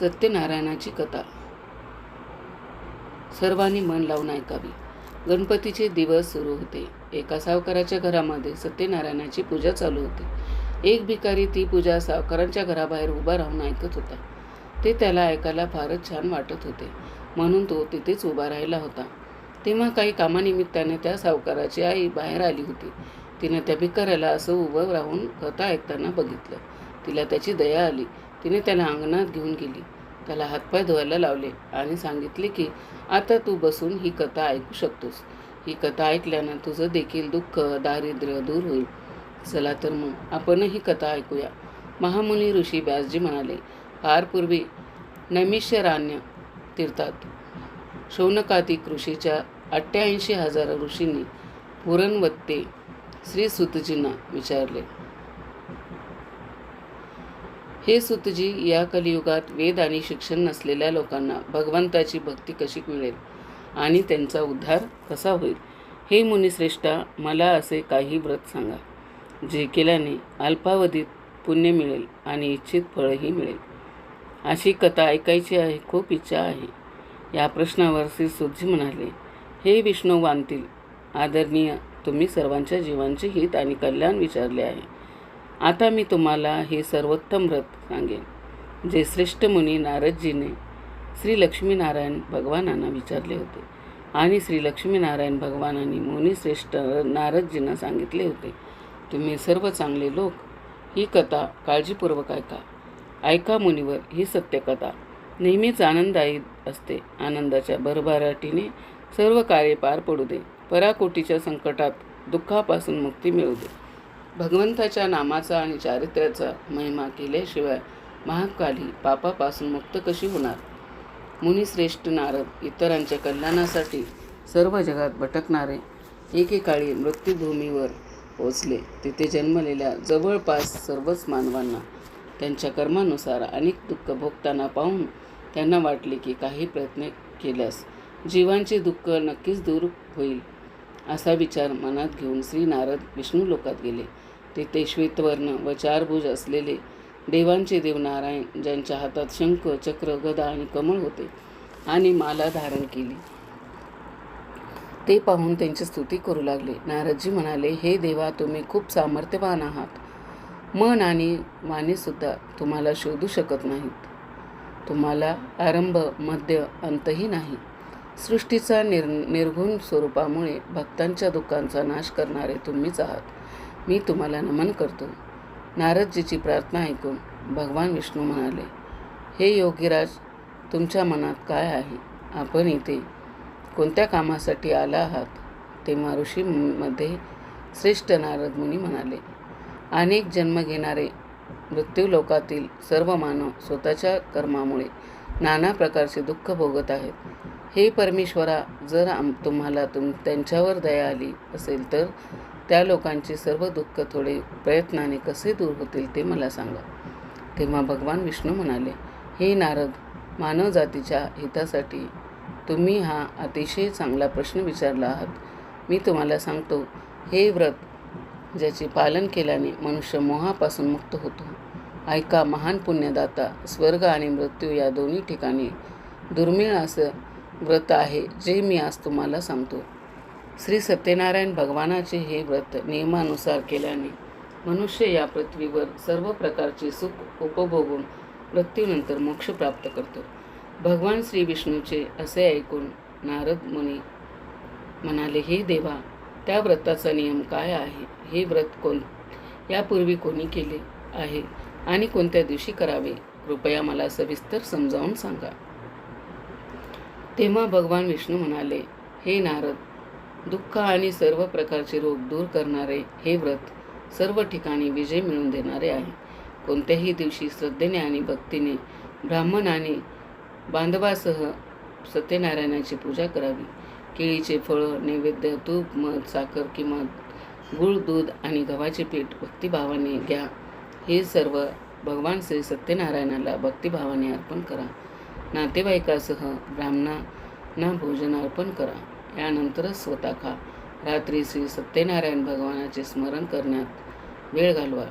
सत्यनारायणाची कथा सर्वांनी मन लावून ऐकावी. गणपतीचे दिवस सुरू होते. एका सावकाराच्या घरामध्ये सत्यनारायणाची पूजा चालू होती. एक भिकारी ती पूजा सावकारांच्या घराबाहेर उभा राहून ऐकत होता. ते त्याला ऐकायला फारच छान वाटत होते, म्हणून तो तिथेच उभा राहिला होता. तेव्हा काही कामानिमित्ताने त्या सावकाराची आई बाहेर आली होती. तिने त्या भिकाऱ्याला असं उभं राहून कथा ऐकताना बघितलं. तिला त्याची दया आली. तिने त्याला अंगणात घेऊन गेली, त्याला हातपाय धुवायला लावले आणि सांगितले की आता तू बसून ही कथा ऐकू शकतोस. ही कथा ऐकल्यानं तुझं देखील दुःख दारिद्र्य दूर होईल. चला तर मग आपण ही कथा ऐकूया. महामुनी ऋषी व्यासजी म्हणाले, फार पूर्वी नैमिषारण्य तीर्थात शौनकादिक ऋषीच्या 88,000 ऋषींनी पुरणवत्ते श्री सुतजींना विचारले, हे सुतजी, या कलियुगात वेद आणि शिक्षण नसलेल्या लोकांना भगवंताची भक्ती कशी मिळेल आणि त्यांचा उद्धार कसा होईल? हे मुनिश्रेष्ठा, मला असे काही व्रत सांगा जे केल्याने अल्पावधीत पुण्य मिळेल आणि इच्छित फळही मिळेल. अशी कथा ऐकायची आहे, खूप इच्छा आहे. या प्रश्नावर श्री सुतजी म्हणाले, हे विष्णुवांतील आदरणीय, तुम्ही सर्वांच्या जीवांचे हित आणि कल्याण विचारले आहे. आता मी तुम्हाला हे सर्वोत्तम व्रत सांगेन जे श्रेष्ठ मुनी नारदजीने श्री लक्ष्मीनारायण भगवानांना विचारले होते आणि श्री लक्ष्मीनारायण भगवानांनी मुनिश्रेष्ठ नारदजींना सांगितले होते. तुम्ही सर्व चांगले लोक ही कथा काळजीपूर्वक ऐका. ऐका मुनिवर, ही सत्यकथा नेहमीच आनंददायी असते. आनंदाच्या भरभराटीने सर्व कार्य पार पडू दे. पराकोटीच्या संकटात दुःखापासून मुक्ती मिळू दे. भगवंताच्या नामाचा आणि चारित्र्याचा महिमा केल्याशिवाय महाकाली पापापासून मुक्त कशी होणार? मुनिश्रेष्ठ नारद इतरांच्या कल्याणासाठी सर्व जगात भटकणारे एकेकाळी मृत्यूभूमीवर पोचले. तिथे जन्मलेल्या जवळपास सर्वच मानवांना त्यांच्या कर्मानुसार अनेक दुःख भोगताना पाहून त्यांना वाटले की काही प्रयत्न केल्यास जीवांचे दुःख नक्कीच दूर होईल. असा विचार मनात घेऊन श्री नारद विष्णू लोकात गेले. तेथे श्वेतवर्ण व चारभुज असलेले देवांचे देव नारायण, ज्यांच्या हातात शंख, चक्र, गदा आणि कमळ होते आणि माला धारण केली, ते पाहून त्यांची स्तुती करू लागले. नारदजी म्हणाले, हे देवा, तुम्ही खूप सामर्थ्यवान आहात. मन आणि वाणी सुद्धा तुम्हाला शोधू शकत नाहीत. तुम्हाला आरंभ, मध्य, अंतही नाही. सृष्टीचा निर्गुण स्वरूपामुळे भक्तांच्या दुःखांचा नाश करणारे तुम्हीच आहात. मी तुम्हाला नमन करतो. नारदजीची प्रार्थना ऐकून भगवान विष्णू म्हणाले, हे योगीराज, तुमच्या मनात काय आहे? आपण इथे कोणत्या कामासाठी आला आहात? तेव्हा ऋषीमध्ये श्रेष्ठ नारद मुनी म्हणाले, अनेक जन्म घेणारे मृत्यूलोकातील सर्व मानव स्वतःच्या कर्मामुळे नाना प्रकारचे दुःख भोगत आहेत. हे परमेश्वरा, जर तुम्हाला त्यांच्यावर दया आली असेल तर त्या लोकांचे सर्व दुःख थोडे प्रयत्नाने कसे दूर होतील ते मला सांगा. तेव्हा भगवान विष्णू म्हणाले, हे नारद, मानवजातीच्या हितासाठी तुम्ही हा अतिशय चांगला प्रश्न विचारला आहात. मी तुम्हाला सांगतो, हे व्रत ज्याचे पालन केल्याने मनुष्य मोहापासून मुक्त होतो. ऐका, महान पुण्यदाता, स्वर्ग आणि मृत्यू या दोन्ही ठिकाणी दुर्मिळ असं व्रत आहे जे मी आज तुम्हाला सांगतो. श्री सत्यनारायण भगवानाचे हे व्रत नियमानुसार केल्याने मनुष्य या पृथ्वीवर सर्व प्रकारचे सुख उपभोगून मृत्यूनंतर मोक्ष प्राप्त करतो. भगवान श्री विष्णूचे असे ऐकून नारद मुनी म्हणाले, हे देवा, त्या व्रताचा नियम काय आहे? हे व्रत यापूर्वी कोणी केले आहे आणि कोणत्या दिवशी करावे? कृपया मला सविस्तर समजावून सांगा. तेव्हा भगवान विष्णू म्हणाले, हे नारद, दुःख आणि सर्व प्रकारचे रोग दूर करणारे हे व्रत सर्व ठिकाणी विजय मिळवून देणारे आहे. कोणत्याही दिवशी श्रद्धेने आणि भक्तीने ब्राह्मण आणि बांधवासह सत्यनारायणाची पूजा करावी. केळीचे फळं, नैवेद्य, तूप, मध, साखर किंवा गूळ, दूध आणि गव्हाचे पीठ भक्तिभावाने घ्या. हे सर्व भगवान श्री सत्यनारायणाला भक्तिभावाने अर्पण करा. नातेवाईकासह ब्राह्मणांना भोजन अर्पण करा. यानंतरच स्वतः खा. रात्री श्री सत्यनारायण भगवानाचे स्मरण करण्यात वेळ घालवा.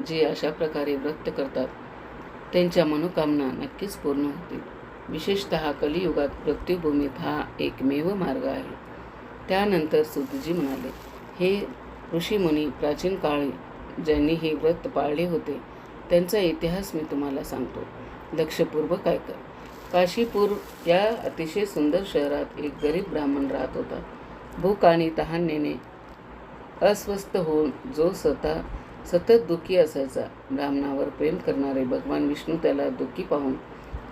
जे अशा प्रकारे व्रत करतात त्यांच्या मनोकामना नक्कीच पूर्ण होतील. विशेषतः कलियुगात मृत्यूभूमीत हा एकमेव मार्ग आहे. त्यानंतर सूतजी म्हणाले, हे ऋषीमुनी प्राचीन काळी ज्यांनी हे व्रत पाळले होते त्यांचा इतिहास मी तुम्हाला सांगतो. लक्षपूर्वक ऐका. काशीपूर या अतिशय सुंदर शहरात एक गरीब ब्राह्मण राहत होता. भूक आणि तहानेने अस्वस्थ होऊन जो सतत दुःखी असायचा. ब्राह्मणावर प्रेम करणारे भगवान विष्णू त्याला दुःखी पाहून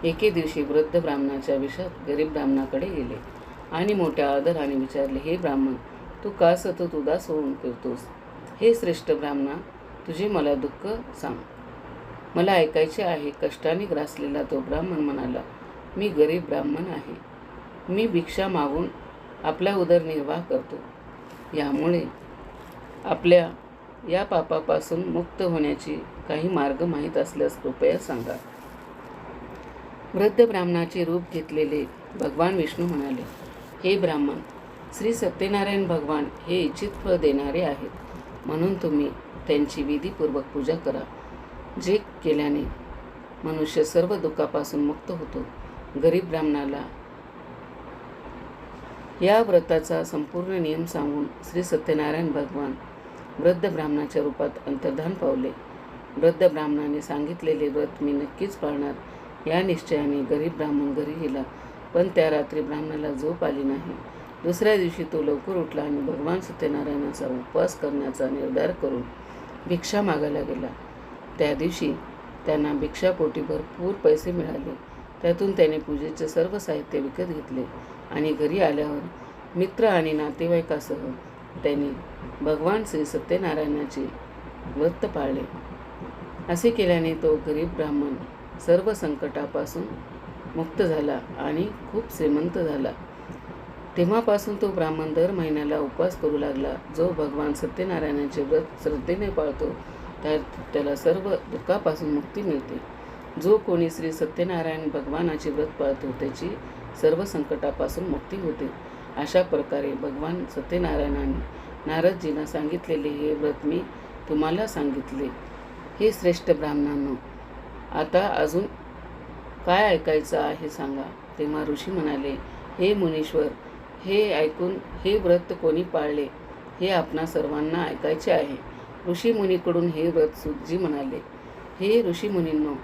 एके दिवशी वृद्ध ब्राह्मणाच्या विषात गरीब ब्राह्मणाकडे गेले आणि मोठ्या आदराने विचारले, हे ब्राह्मण, तू का सतत उदास होऊन फिरतोस? हे श्रेष्ठ ब्राह्मणा, तुझे मला दुःख सांग, मला ऐकायचे आहे. कष्टाने ग्रासलेला तो ब्राह्मण म्हणाला, मी गरीब ब्राह्मण आहे. मी भिक्षा मागून आपला उदरनिर्वाह करतो. यामुळे आपल्या या पापापासून मुक्त होण्याची काही मार्ग माहीत असल्यास कृपया सांगा. वृद्ध ब्राह्मणाचे रूप घेतलेले भगवान विष्णू म्हणाले, हे ब्राह्मण, श्री सत्यनारायण भगवान हे इच्छित फळ देणारे आहेत, म्हणून तुम्ही त्यांची विधीपूर्वक पूजा करा. जे केल्याने मनुष्य सर्व दुःखापासून मुक्त होतो. गरीब ब्राह्मणाला या व्रताचा संपूर्ण नियम सांगून श्री सत्यनारायण भगवान वृद्ध ब्राह्मणाच्या रूपात अंतर्धान पावले. वृद्ध ब्राह्मणाने सांगितलेले व्रत मी नक्कीच पाळणार या निश्चयाने गरीब ब्राह्मण घरी गेला. पण त्या रात्री ब्राह्मणाला झोप आली नाही. दुसऱ्या दिवशी तो लवकर उठला आणि भगवान सत्यनारायणाचा उपवास करण्याचा निर्धार करून भिक्षा मागायला गेला. त्या दिवशी त्यांना भिक्षापोटी भरपूर पैसे मिळाले. त्यातून त्याने पूजेचे सर्व साहित्य विकत घेतले आणि घरी आल्यावर मित्र आणि नातेवाईकासह त्यांनी भगवान श्री सत्यनारायणाचे व्रत पाळले. असे केल्याने तो गरीब ब्राह्मण सर्व संकटापासून मुक्त झाला आणि खूप श्रीमंत झाला. तेव्हापासून तो ब्राह्मण दर महिन्याला उपवास करू लागला. जो भगवान सत्यनारायणाचे व्रत श्रद्धेने पाळतो त्याला सर्व दुःखापासून मुक्ती मिळते. जो कोणी श्री सत्यनारायण भगवानाचे व्रत पाळतो त्याची सर्व संकटापासून मुक्ती होते. अशा प्रकारे भगवान सत्यनारायणाने नारदजींना सांगितलेले हे व्रत मी तुम्हाला सांगितले. हे श्रेष्ठ ब्राह्मणांनो, आता अजून काय ऐकायचं आहे सांगा. तेव्हा ऋषी म्हणाले, हे मुनीश्वर, हे ऐकून हे व्रत कोणी पाळले हे आपणा सर्वांना ऐकायचे आहे. ऋषी मुनीकडून हे व्रत सूतजी म्हणाले, हे ऋषी मुनींनो,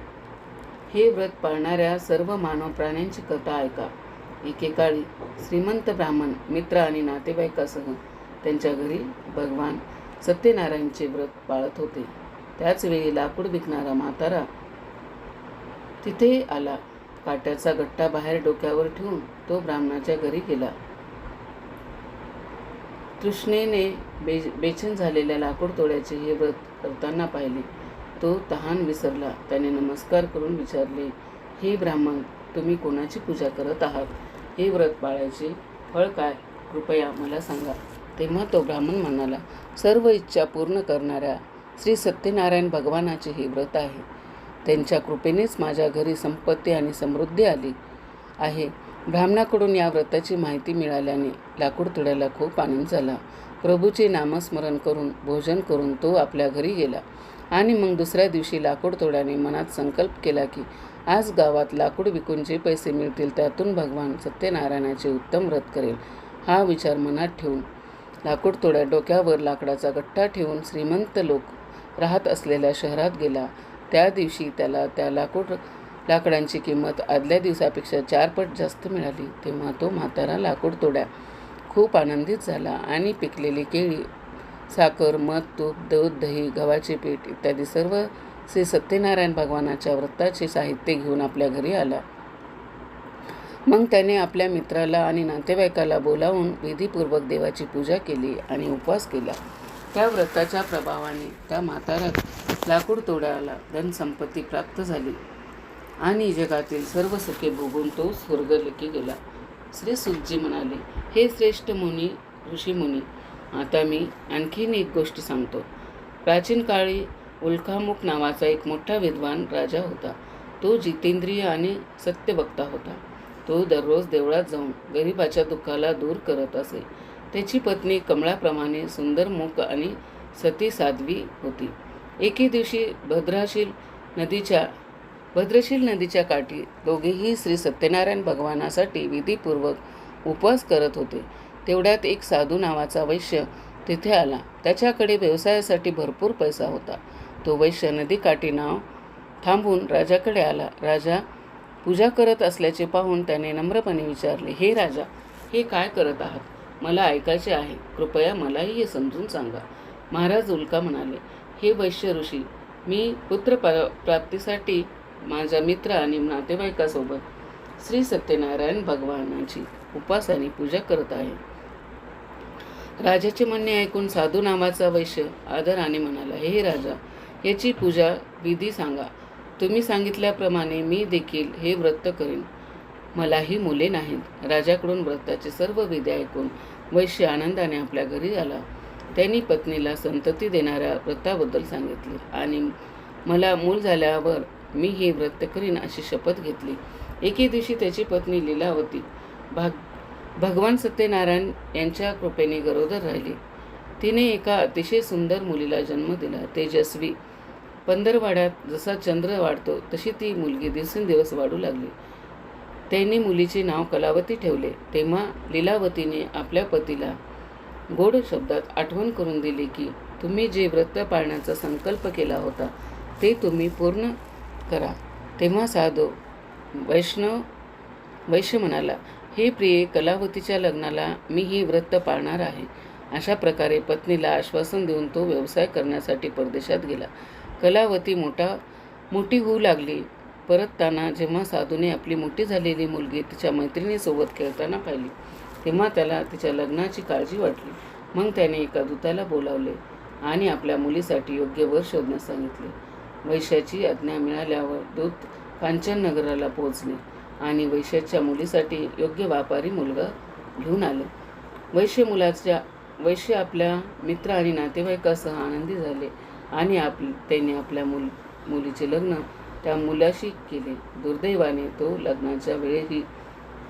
हे व्रत पाळणाऱ्या सर्व मानव प्राण्यांची कथा ऐका. एकेकाळी श्रीमंत ब्राह्मण मित्र आणि नातेवाईकासह त्यांच्या घरी भगवान सत्यनारायणचे व्रत पाळत होते. त्याच वेळी लाकूड विकणारा म्हातारा तिथे आला. काट्याचा गट्टा बाहेर डोक्यावर ठेवून तो ब्राह्मणाच्या घरी गेला. तृष्णेने बेचैन झालेल्या लाकूड तोड्याचे हे व्रत करताना पाहिले. तो तहान विसरला. त्याने नमस्कार करून विचारले, हे ब्राह्मण, तुम्ही कोणाची पूजा करत आहात? हे व्रत पाळायचे फळ काय? कृपया मला सांगा. तेव्हा तो ब्राह्मण म्हणाला, सर्व इच्छा पूर्ण करणाऱ्या श्री सत्यनारायण भगवानाचे हे व्रत आहे. त्यांच्या कृपेनेच माझ्या घरी संपत्ती आणि समृद्धी आली आहे. ब्राह्मणाकडून या व्रताची माहिती मिळाल्याने लाकूड तोड्याला खूप आनंद झाला. प्रभूचे नामस्मरण करून भोजन करून तो आपल्या घरी गेला आणि मग दुसऱ्या दिवशी लाकूड तोड्याने मनात संकल्प केला की आज गावात लाकूड विकून जे पैसे मिळतील त्यातून भगवान सत्यनारायणाचे उत्तम व्रत करेल. हा विचार मनात ठेवून लाकूड तोड्या डोक्यावर लाकडाचा गट्टा ठेवून श्रीमंत लोक राहत असलेल्या शहरात गेला. त्या दिवशी त्याला त्या लाकडांची किंमत आदल्या दिवसापेक्षा 4 पट जास्त मिळाली. तेव्हा तो म्हातारा लाकूड तोड्या खूप आनंदित झाला आणि पिकलेली केळी, साखर, मध, तूप, दूध, दही, गव्हाचे पीठ इत्यादी सर्व श्री सत्यनारायण भगवानाच्या व्रताचे साहित्य घेऊन आपल्या घरी आला. मग त्याने आपल्या मित्राला आणि नातेवाईकाला बोलावून विधीपूर्वक देवाची पूजा केली आणि उपवास केला. त्या व्रताच्या प्रभावाने त्या म्हातारा लाकूड तोड्याला धनसंपत्ती प्राप्त झाली आणि जगातील सर्व सुखे भोगून तो स्वर्गलोकी गेला. श्री सूतजी म्हणाले, हे श्रेष्ठ मुनी, ऋषी मुनी, आता मी आणखीन एक गोष्ट सांगतो. प्राचीन काळी उल्कामुख नावाचा एक मोठा विद्वान राजा होता. तो जितेंद्रिय आणि सत्यवक्ता होता. तो दररोज देवळात जाऊन गरिबाच्या दुःखाला दूर करत असे. त्याची पत्नी कमळाप्रमाणे सुंदर मुख आणि सती साध्वी होती. एके दिवशी भद्राशील नदीच्या भद्रशील नदीच्या काठी दोघेही श्री सत्यनारायण भगवानासाठी विधीपूर्वक उपवास करत होते. तेवढ्यात एक साधू नावाचा वैश्य तिथे आला. त्याच्याकडे व्यवसायासाठी भरपूर पैसा होता. तो वैश्य नदीकाठी नाव थांबून राजाकडे आला. राजा पूजा करत असल्याचे पाहून त्याने नम्रपणे विचारले, हे राजा, हे काय करत आहात? मला ऐकायचे आहे. कृपया मलाही हे समजून सांगा. महाराज उल्का म्हणाले, हे वैश्य ऋषी, मी प्राप्तीसाठी माझ्या मित्र आणि नातेवाईकासोबत श्री सत्यनारायण भगवानाची उपासाने पूजा करत आहे. राजाचे म्हणणे ऐकून साधू नावाचा वैश्य आदराने म्हणाला, हे राजा, याची पूजा विधी सांगा. तुम्ही सांगितल्याप्रमाणे मी देखील हे व्रत करीन. मलाही मुले नाहीत. राजाकडून व्रताचे सर्व विधी ऐकून वैश्य आनंदाने आपल्या घरी आला. त्यांनी पत्नीला संतती देणाऱ्या व्रताबद्दल सांगितले आणि मला मूल झाल्यावर मी हे व्रत करीन अशी शपथ घेतली. एके दिवशी त्याची पत्नी लीलावती भगवान सत्यनारायण यांच्या कृपेने गरोदर राहिली. तिने एका अतिशय सुंदर मुलीला जन्म दिला. तेजस्वी पंधरवाड्यात जसा चंद्र वाढतो तशी ती मुलगी दिवसेंदिवस वाढू लागली. त्यांनी मुलीचे नाव कलावती ठेवले. तेव्हा लीलावतीने आपल्या पतीला गोड शब्दात आठवण करून दिली की तुम्ही जे व्रत पाळण्याचा संकल्प केला होता ते तुम्ही पूर्ण करा. तेव्हा साधू वैश्य म्हणाला, हे प्रिये, कलावतीच्या लग्नाला मी ही व्रत पाळणार आहे. अशा प्रकारे पत्नीला आश्वासन देऊन तो व्यवसाय करण्यासाठी परदेशात गेला. कलावती मोठी होऊ लागली. परतताना जेव्हा साधूने आपली मोठी झालेली मुलगी तिच्या मैत्रिणीसोबत खेळताना पाहिली तेव्हा त्याला तिच्या लग्नाची काळजी वाटली. मग त्याने एका दूताला बोलावले आणि आपल्या मुलीसाठी योग्य वर शोधण्यास सांगितले. वैश्याची आज्ञा मिळाल्यावर दूत कांचन नगराला पोहोचले आणि वैश्याच्या मुलीसाठी योग्य व्यापारी मुलगा घेऊन आले. वैश्य आपल्या मित्र आणि नातेवाईकासह आनंदी झाले आणि त्याने आपल्या मुलीचे लग्न त्या मुलाशी केले. दुर्दैवाने तो लग्नाच्या वेळेही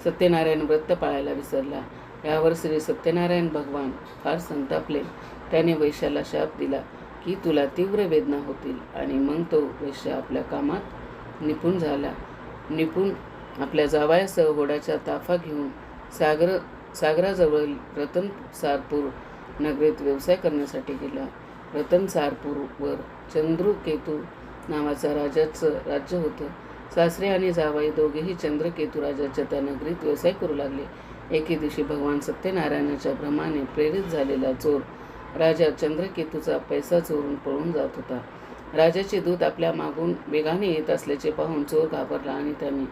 सत्यनारायण व्रत पाळायला विसरला. यावर श्री सत्यनारायण भगवान फार संतापले. त्याने वैश्याला शाप दिला की तुला तीव्र वेदना होतील आणि मग तो वैश्य आपल्या कामात निपुण आपल्या जावयासह घोड्याचा ताफा घेऊन सागराजवळील रतनसारपूर नगरीत व्यवसाय करण्यासाठी गेला. रतनसारपूरवर चंद्रकेतू नावाचा राजाचं राज्य होतं. सासरे आणि जावई दोघेही चंद्रकेतू राजाच्या त्या नगरीत व्यवसाय करू लागले. एके दिवशी भगवान सत्यनारायणाच्या भ्रमाने प्रेरित झालेला चोर राजा चंद्रकेतूचा पैसा चोरून पळून जात होता. राजाचे दूत आपल्या मागून वेगाने येत असल्याचे पाहून चोर घाबरला आणि त्याने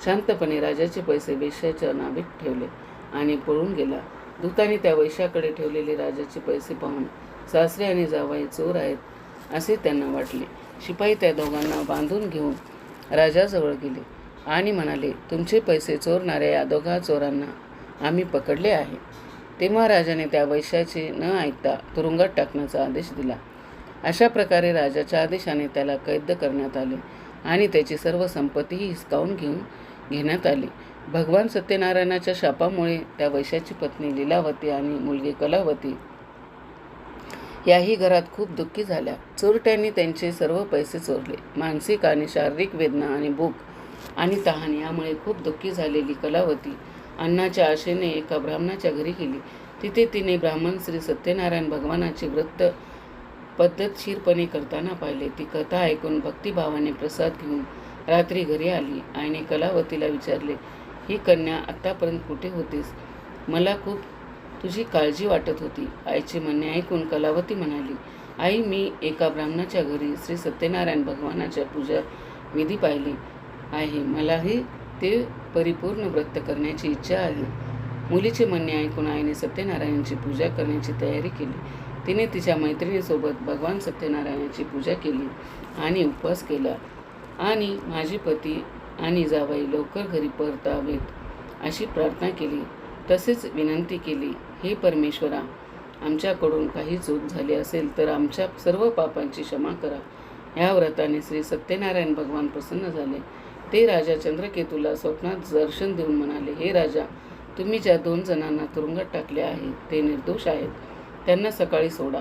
शांतपणे राजाचे पैसे वेश्याच्या नावेत ठेवले आणि पळून गेला. दूताने त्या वैश्याकडे ठेवलेले राजाचे पैसे पाहून सासरे आणि जावई चोर आहेत असे त्यांना वाटले. शिपाई त्या दोघांना बांधून घेऊन राजाजवळ गेले आणि म्हणाले, तुमचे पैसे चोरणाऱ्या या दोघा चोरांना आम्ही पकडले आहे. तेव्हा राजाने त्या वैश्याचे न ऐकता तुरुंगात टाकण्याचा आदेश दिला. अशा प्रकारे राजाच्या आदेशाने त्याला कैद करण्यात आले आणि त्याची सर्व संपत्तीही हिसकावून घेण्यात आली. भगवान सत्यनारायणाच्या शापामुळे त्या वैश्याची पत्नी लीलावती आणि मुलगी कलावती याही घरात खूप दुःखी झाल्या. चोरट्यांनी त्यांचे सर्व पैसे चोरले. मानसिक आणि शारीरिक वेदना आणि भूक आणि तहान यामुळे खूप दुःखी झालेली कलावती अन्नाच्या आशेने एका ब्राह्मणाच्या घरी गेली. तिथे तिने ब्राह्मण श्री सत्यनारायण भगवानाचे व्रत पद्धतशीरपणे करताना पाहिले. ती कथा ऐकून भक्तिभावाने प्रसाद घेऊन रात्री घरी आली. आईने कलावतीला विचारले, ही कन्या आत्तापर्यंत कुठे होतीस? मला खूप तुझी काळजी वाटत होती. आईचे म्हणणे ऐकून कलावती म्हणाली, आई, मी एका ब्राह्मणाच्या घरी श्री सत्यनारायण भगवानाच्या पूजा विधी पाहिली आहे. मलाही ते परिपूर्ण व्रत करण्याची इच्छा आहे. मुलीचे म्हणणे ऐकून आईने सत्यनारायणाची पूजा करण्याची तयारी केली. तिने तिच्या मैत्रिणीसोबत भगवान सत्यनारायणाची पूजा केली आणि उपवास केला आणि माझे पती आणि जावई लवकर घरी परतावेत अशी प्रार्थना केली. तसेच विनंती केली, हे परमेश्वरा, आमच्याकडून काही चूक झाली असेल तर आमच्या सर्व पापांची क्षमा करा. या व्रताने श्री सत्यनारायण भगवान प्रसन्न झाले. ते राजा चंद्रकेतूला स्वप्नात दर्शन देऊन म्हणाले, हे राजा, तुम्ही ज्या 2 जणांना तुरुंगात टाकले आहे ते निर्दोष आहेत. त्यांना सकाळी सोडा.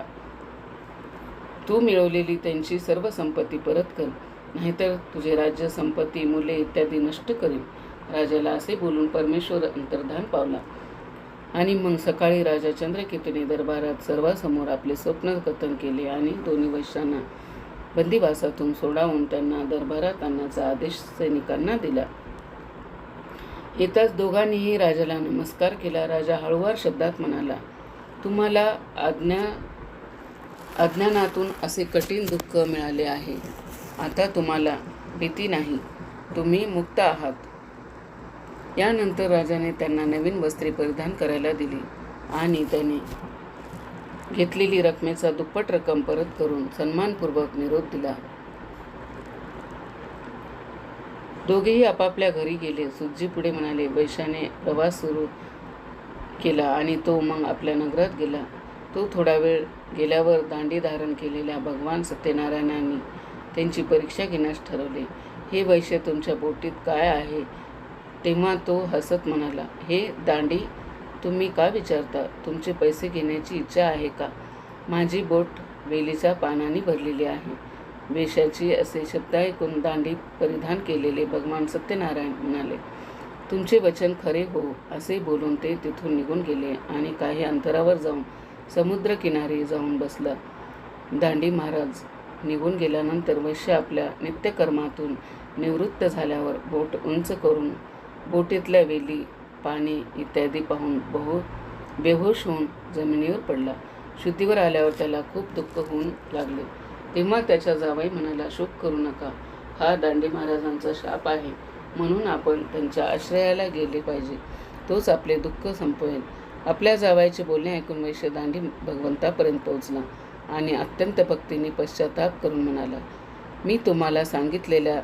तू मिळवलेली त्यांची सर्व संपत्ती परत कर. नाहीतर तुझे राज्य, संपत्ती, मुले इत्यादी नष्ट करीन. राजाला असे बोलून परमेश्वर अंतर्धान पावला. आणि मग सकाळी राजा चंद्रकेतूने दरबारात सर्वांसमोर आपले स्वप्न कथन केले आणि दोन्ही वैश्यांना बंदिवासातून सोडावून त्यांना दरबारात आणण्याचा आदेश सैनिकांना दिला. येताच दोघांनीही राजाला नमस्कार केला. राजा हळूवार शब्दात म्हणाला, तुम्हाला अज्ञानातून असे कठीण दुःख मिळाले आहे. आता तुम्हाला भीती नाही, तुम्ही मुक्त आहात. यानंतर राजाने त्यांना नवीन वस्त्रे परिधान करायला दिली आणि त्याने घेतलेली रकमेचा दुप्पट रक्कम परत करून सन्मानपूर्वक निरोप दिला. दोघेही आपापल्या घरी गेले. सुतजी पुढे म्हणाले, वैश्याने प्रवास सुरू केला आणि तो मग आपल्या नगरात गेला. तो थोडा वेळ गेल्यावर दांडी धारण केलेल्या भगवान सत्यनारायणांनी त्यांची परीक्षा घेण्यास ठरवले. हे वैश्य, तुमच्या बोटीत काय आहे? तेव्हा तो हसत म्हणाला, हे दांडी, तुम्ही का विचारता? तुमचे पैसे घेण्याची इच्छा आहे का? माझी बोट वेलीच्या पानांनी भरलेली आहे. वेश्याची असे शब्द ऐकून दांडी परिधान केलेले भगवान सत्यनारायण म्हणाले, तुमचे वचन खरे हो. असे बोलून ते तिथून निघून गेले आणि काही अंतरावर जाऊन समुद्रकिनारी जाऊन बसला. दांडी महाराज निघून गेल्यानंतर वैश्य आपल्या नित्यकर्मातून निवृत्त झाल्यावर बोट उंच करून बोटीतल्या वेली, पाने इत्यादी पाहून बेहोश होऊन जमिनीवर पडला. शुद्धीवर आल्यावर त्याला खूप दुःख होऊन लागले. तेव्हा त्याच्या जावई म्हणाला, शोक करू नका, हा दांडी महाराजांचा शाप आहे, म्हणून आपण त्यांच्या आश्रयाला गेले पाहिजे. तोच आपले दुःख संपवेल. आपल्या जावयाचे बोलणे ऐकून वैश्य दांडी भगवंतापर्यंत पोहोचला आणि अत्यंत भक्तीने पश्चाताप करून म्हणाला, मी तुम्हाला सांगितलेल्या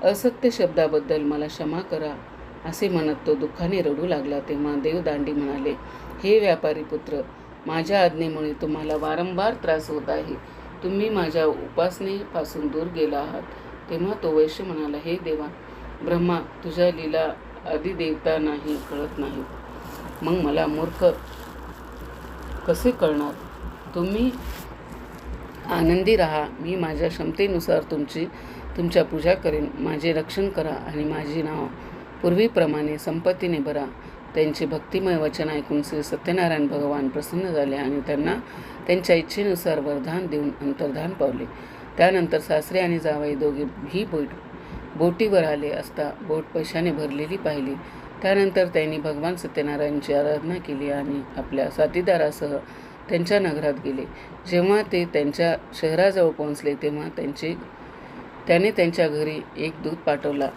असत्य शब्दाबद्दल मला क्षमा करा. असे म्हणत तो दुःखाने रडू लागला. तेव्हा देव दांडी म्हणाले, हे व्यापारी पुत्र, माझ्या आज्ञेमुळे तुम्हाला वारंवार त्रास होत आहे. तुम्ही माझ्या उपासनेपासून दूर गेला आहात. तेव्हा तो वैश्य म्हणाला, हे देवा, ब्रह्मा, तुझ्या लीला आदिदेवता नाही कळत नाही, मग मला मूर्ख कसे कळणार? तुम्ही आनंदी राहा. मी माझ्या क्षमतेनुसार तुमच्या पूजा करेन. माझे रक्षण करा आणि माझे नाव पूर्वीप्रमाणे संपत्तीने भरा. त्यांचे भक्तिमय वचन ऐकून श्री सत्यनारायण भगवान प्रसन्न झाले आणि त्यांना त्यांच्या इच्छेनुसार वरदान देऊन अंतर्धान पावले. त्यानंतर सासरे आणि जावई दोघेही बोटीवर आले असता बोट पैशाने भरलेली पाहिली. त्यानंतर त्यांनी भगवान सत्यनारायणची आराधना केली आणि आपल्या साथीदारासह त्यांच्या नगरात गेले. जेव्हा ते त्यांच्या शहराजवळ पोहोचले तेव्हा त्याने त्यांच्या घरी एक दूत पाठवला.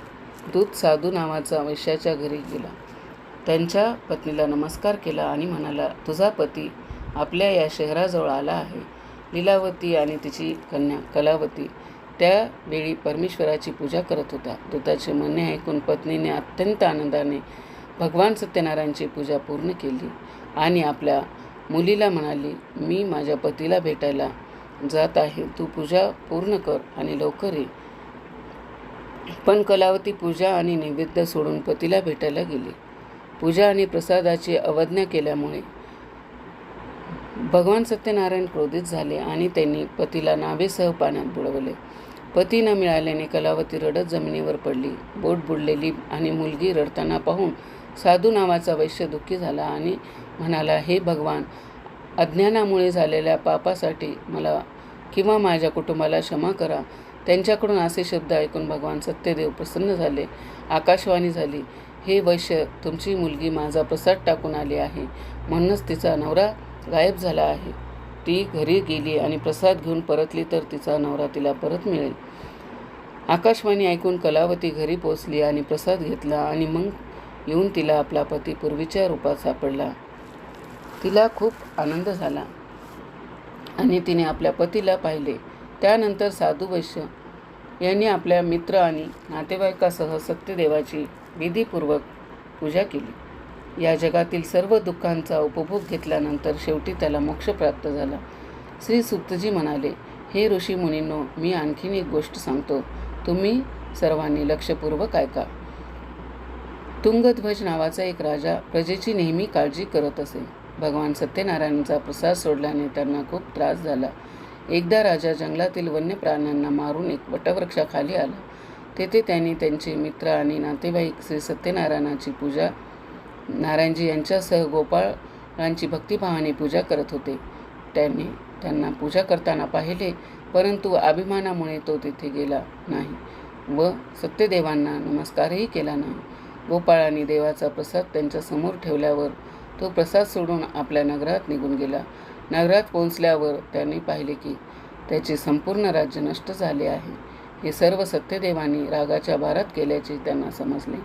दूत साधू नावाचा वैश्याच्या घरी गेला. त्यांच्या पत्नीला नमस्कार केला आणि म्हणाला, तुझा पती आपल्या या शहराजवळ आला आहे. लीलावती आणि तिची कन्या कलावती त्यावेळी परमेश्वराची पूजा करत होता. दूताचे म्हणणे ऐकून पत्नीने अत्यंत आनंदाने भगवान सत्यनारायणची पूजा पूर्ण केली आणि आपल्या मुलीला म्हणाली, मी माझ्या पतीला भेटायला जात आहे, तू पूजा पूर्ण कर आणि लवकर ये. पण कलावती पूजा आणि नैवेद्य सोडून पतीला भेटायला गेली. पूजा आणि प्रसादाची अवज्ञा केल्यामुळे भगवान सत्यनारायण क्रोधित झाले आणि त्यांनी पतीला नावेसह पाण्यात बुडवले. पती न मिळाल्याने कलावती रडत जमिनीवर पडली. बोट बुडलेली आणि मुलगी रडताना पाहून साधू नावाचा वैश्य दुःखी झाला आणि म्हणाला, हे भगवान, अज्ञानामुळे झालेल्या पापासाठी मला किंवा माझ्या कुटुंबाला क्षमा करा. त्यांच्याकडून असे शब्द ऐकून भगवान सत्यदेव प्रसन्न झाले. आकाशवाणी झाली, हे वैश्य, तुमची मुलगी माझा प्रसाद टाकून आली आहे, म्हणूनच तिचा नवरा गायब झाला आहे. ती घरी गेली आणि प्रसाद घेऊन परतली तर तिचा नवरा तिला परत मिळेल. आकाशवाणी ऐकून कलावती घरी पोचली आणि प्रसाद घेतला आणि मग येऊन तिला आपला पती पूर्वीच्या रूपात सापडला. तिला खूप आनंद झाला आणि तिने आपल्या पतीला पाहिले. त्यानंतर साधू वैश्य यांनी आपल्या मित्र आणि नातेवाईकासह सत्यदेवाची विधीपूर्वक पूजा केली. या जगातील सर्व दुःखांचा उपभोग घेतल्यानंतर शेवटी त्याला मोक्ष प्राप्त झाला. श्री सुक्तजी म्हणाले, हे ऋषी मुनींनो, मी आणखीन एक गोष्ट सांगतो, तुम्ही सर्वांनी लक्षपूर्वक ऐका. तुंगध्वज नावाचा एक राजा प्रजेची नेहमी काळजी करत असे. भगवान सत्यनारायणांचा प्रसाद सोडल्याने त्यांना खूप त्रास झाला. एकदा राजा जंगलातील वन्य प्राण्यांना मारून एक वटवृक्षाखाली आला. तेथे त्यांनी त्यांचे मित्र आणि नातेवाईक श्री सत्यनारायणाची पूजा नारायणजी यांच्यासह गोपाळांची भक्तिभावाने पूजा करत होते. त्यांना पूजा करताना पाहिले, परंतु अभिमानामुळे तो तिथे गेला नाही व सत्यदेवांना नमस्कारही केला नाही. गोपाळांनी देवाचा प्रसाद त्यांच्या समोर ठेवल्यावर तो प्रसाद सोडून आपल्या नगरात निघून गेला. नगरात पोहोचल्यावर त्यांनी पाहिले की त्याचे संपूर्ण राज्य नष्ट झाले आहे. हे सर्व सत्यदेवांनी रागाच्या भारात केल्याचे त्यांना समजले.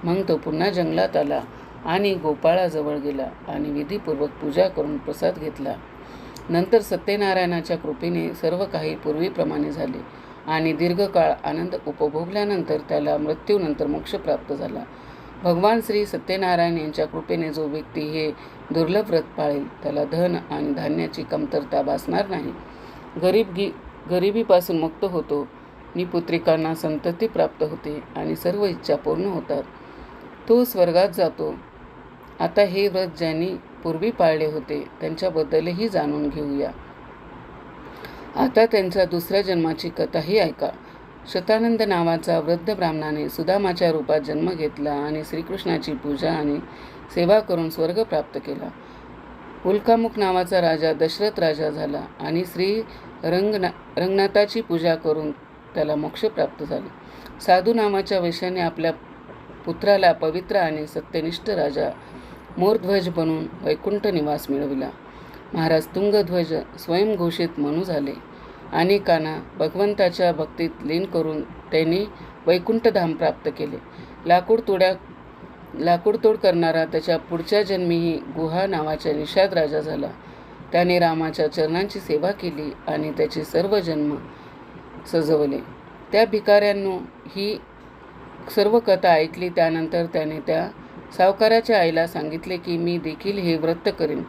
मग तो पुन्हा जंगलात आला आणि गोपाळाजवळ गेला आणि विधीपूर्वक पूजा करून प्रसाद घेतला. नंतर सत्यनारायणाच्या कृपेने सर्व काही पूर्वीप्रमाणे झाले आणि दीर्घकाळ आनंद उपभोगल्यानंतर त्याला मृत्यूनंतर मोक्ष प्राप्त झाला. भगवान श्री सत्यनारायण यांच्या कृपेने जो व्यक्ती हे दुर्लभ व्रत पाळेल त्याला धन आणि धान्याची कमतरता भासणार नाही. गरिबीपासून मुक्त होतो, निपुत्रिकांना संतती प्राप्त होते आणि सर्व इच्छा पूर्ण होतात. तो स्वर्गात जातो. आता हे व्रत ज्यांनी पूर्वी पाळले होते त्यांच्याबद्दलही जाणून घेऊया. आता त्यांच्या दुसऱ्या जन्माची कथाही ऐका. शतानंद नावाचा वृद्ध ब्राह्मणाने सुदामाच्या रूपात जन्म घेतला आणि श्रीकृष्णाची पूजा आणि सेवा करून स्वर्ग प्राप्त केला. उल्कामुख नावाचा राजा दशरथ राजा झाला आणि श्री रंगनाथाची पूजा करून त्याला मोक्ष प्राप्त झाले. साधू नावाच्या वैश्याने आपल्या पुत्राला पवित्र आणि सत्यनिष्ठ राजा मोरध्वज बनून वैकुंठ निवास मिळविला. महाराज तुंगध्वज स्वयंघोषित मनु झाले. अनेकांना भगवंताच्या भक्तीत लीन करून त्यांनी वैकुंठधाम प्राप्त केले. लाकूडतोड करणारा त्याच्या पुढच्या जन्मीही गुहा नावाच्या निषाद राजा झाला. त्याने रामाच्या चरणांची सेवा केली आणि त्याचे सर्व जन्म सजवले. त्या भिकाऱ्यांनो ही सर्व कथा ऐकली. त्यानंतर त्याने त्या सावकाराच्या आईला सांगितले की मी देखील हे व्रत करीन.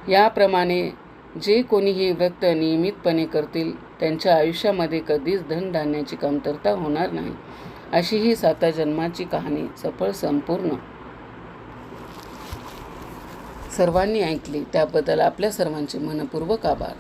याप्रमाणे जे कोणी हे व्रत नियमितपणे करतील त्यांच्या आयुष्यामध्ये कधीच धनधान्याची कमतरता होणार नाही. अशी ही 7 जन्माची कहाणी सफळ संपूर्ण. सर्वांनी ऐकली त्याबद्दल आपल्या सर्वांचे मनपूर्वक आभार.